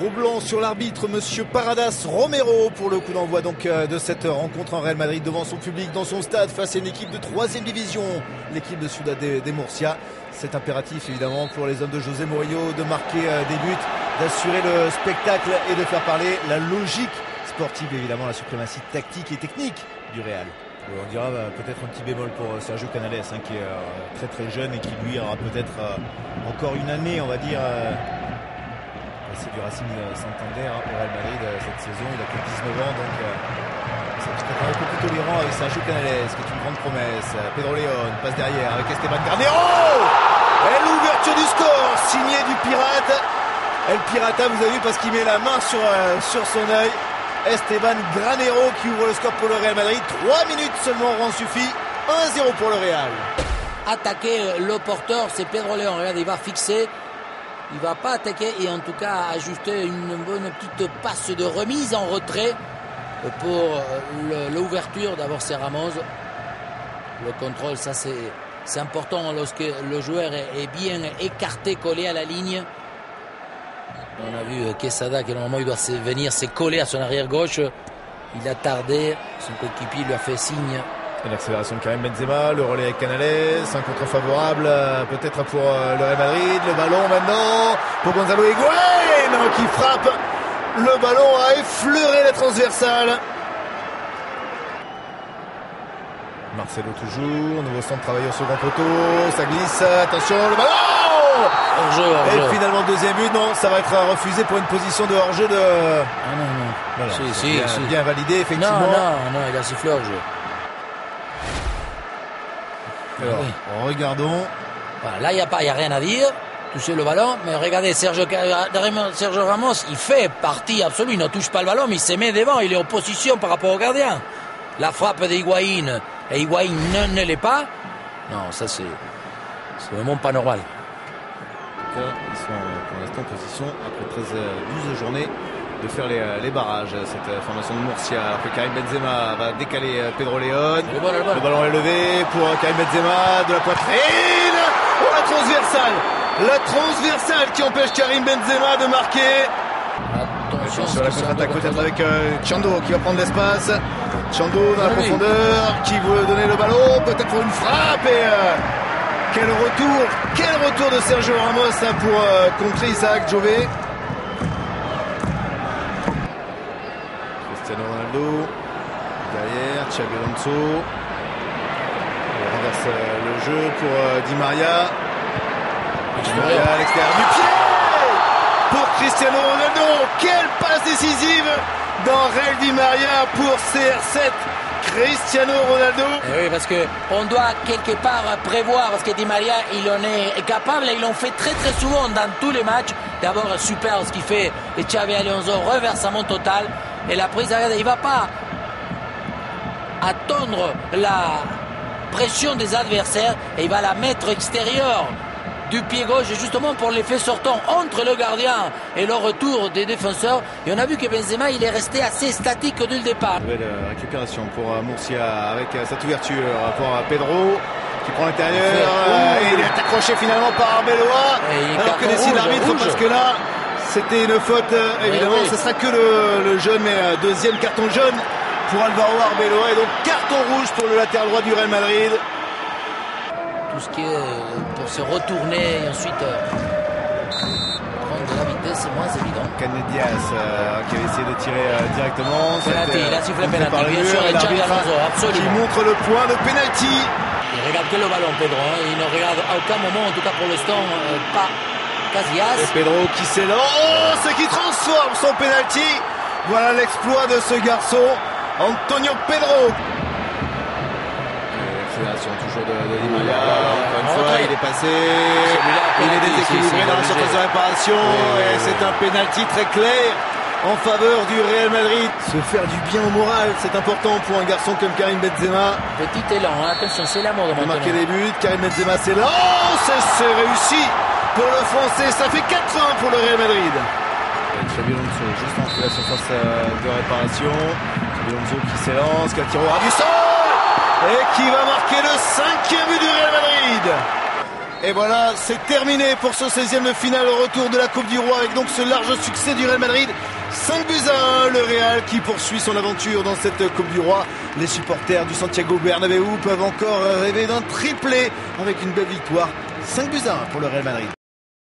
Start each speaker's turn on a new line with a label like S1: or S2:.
S1: Troublant sur l'arbitre, monsieur Paradas Romero, pour le coup d'envoi donc de cette rencontre en Real Madrid devant son public dans son stade face à une équipe de 3e division, l'équipe de Ciudad de Murcia. C'est impératif évidemment pour les hommes de José Mourinho de marquer des buts, d'assurer le spectacle et de faire parler la logique sportive, évidemment la suprématie tactique et technique du Real. On dira peut-être un petit bémol pour Sergio Canales qui est très très jeune et qui lui aura peut-être encore une année, on va dire. C'est du Racing Santander au Real Madrid cette saison, il a que 19 ans, donc c'est peut-être un peu plus tolérant avec Sergio Canales qui est une grande promesse. Pedro León passe derrière avec Esteban Granero et l'ouverture du score signée du Pirate. El Pirata, vous avez vu, parce qu'il met la main sur son œil. Esteban Granero qui ouvre le score pour le Real Madrid. 3 minutes seulement auront suffi. 1-0 pour le Real.
S2: Attaquer le porteur, c'est Pedro León. Regardez, il va fixer. Il va pas attaquer et en tout cas ajuster une bonne petite passe de remise en retrait pour l'ouverture. D'abord c'est Ramos. Le contrôle, ça c'est important lorsque le joueur est bien écarté, collé à la ligne. On a vu Quesada qui normalement il doit venir se coller à son arrière gauche. Il a tardé, son coéquipier lui a fait signe.
S1: Et l'accélération de Karim Benzema, le relais avec Canales, un contre favorable peut-être pour le Real Madrid. Le ballon maintenant pour Gonzalo Higuaín qui frappe. Le ballon a effleuré la transversale. Marcelo toujours, nouveau centre travaillé au second poteau, ça glisse, attention le ballon
S2: hors-jeu.
S1: Et finalement deuxième but, non, ça va être refusé pour une position de hors-jeu de...
S2: Ah non.
S1: Voilà,
S2: si.
S1: Bien validé effectivement.
S2: Non, il a sifflé hors-jeu.
S1: Alors, regardons.
S2: Voilà, là, il n'y a rien à dire. Toucher le ballon. Mais regardez, Sergio Ramos, il fait partie absolue. Il ne touche pas le ballon, mais il se met devant. Il est en position par rapport au gardien. La frappe de Higuaín, et Higuaín ne l'est pas. Non, ça, c'est vraiment pas normal.
S1: En tout cas, ils sont pour l'instant en position, après 12 journées, de faire les barrages. Cette formation de Murcia, alors que Karim Benzema va décaler Pedro León. Le ballon est levé pour Karim Benzema, de la poitrine. Oh, la transversale qui empêche Karim Benzema de marquer.
S2: Attention
S1: sur la contre-attaque peut-être avec Chando qui va prendre l'espace. Chando dans la profondeur, qui veut donner le ballon, peut-être pour une frappe. Et quel retour de Sergio Ramos là, pour contrer Isaac Jové. Cristiano Ronaldo derrière, Xabi Alonso. On renverse le jeu pour Di Maria. Di Maria à l'extérieur du pied pour Cristiano Ronaldo. Quelle passe décisive d'Angel Di Maria pour CR7. Cristiano Ronaldo.
S2: Et oui, parce que on doit quelque part prévoir, parce que Di Maria il en est capable, et ils l'ont fait très très souvent dans tous les matchs. D'abord super ce qu'il fait, et Xabi Alonso, renversement total, et la prise, regardez, il va pas attendre la pression des adversaires, et il va la mettre extérieure du pied gauche, justement pour l'effet sortant entre le gardien et le retour des défenseurs. Et on a vu que Benzema il est resté assez statique dès le départ.
S1: Nouvelle récupération pour Murcia avec cette ouverture pour Pedro qui prend l'intérieur et il est accroché finalement par Arbeloa, alors que décide l'arbitre, parce que là c'était une faute évidemment. Ce sera que le jaune, mais deuxième carton jaune pour Alvaro Arbeloa, et donc carton rouge pour le latéral droit du Real Madrid.
S2: Tout ce qui est pour se retourner et ensuite prendre de la vitesse, c'est moins évident.
S1: Canedias qui avait essayé de tirer directement.
S2: Penalty, il a sifflé penalty, bien sûr, et Xabi Alonso, absolument.
S1: Qui montre le point de penalty.
S2: Il regarde que le ballon, Pedro. Il ne regarde à aucun moment, en tout cas pour l'instant, pas Casillas.
S1: Et Pedro qui s'élance, qui transforme son penalty. Voilà l'exploit de ce garçon, Antonio Pedro. Accélération toujours de Di Maria. Encore une fois, il est passé. Il est déséquilibré dans la surface de réparation. Et c'est un penalty très clair en faveur du Real Madrid. Se faire du bien au moral, c'est important pour un garçon comme Karim Benzema.
S2: Petit élan, attention, c'est la mort de
S1: marquer des buts. Karim Benzema s'élance, c'est réussi pour le Français. Ça fait 4-1 pour le Real Madrid. Xabi Alonso juste entre la surface de réparation. Xabi Alonso qui s'élance, qui tirera du sol et qui va marquer le 5e but du Real Madrid. Et voilà, c'est terminé pour ce 16e de finale au retour de la Coupe du Roi avec donc ce large succès du Real Madrid. 5-1, le Real qui poursuit son aventure dans cette Coupe du Roi. Les supporters du Santiago Bernabéu peuvent encore rêver d'un triplé avec une belle victoire. 5-1 pour le Real Madrid.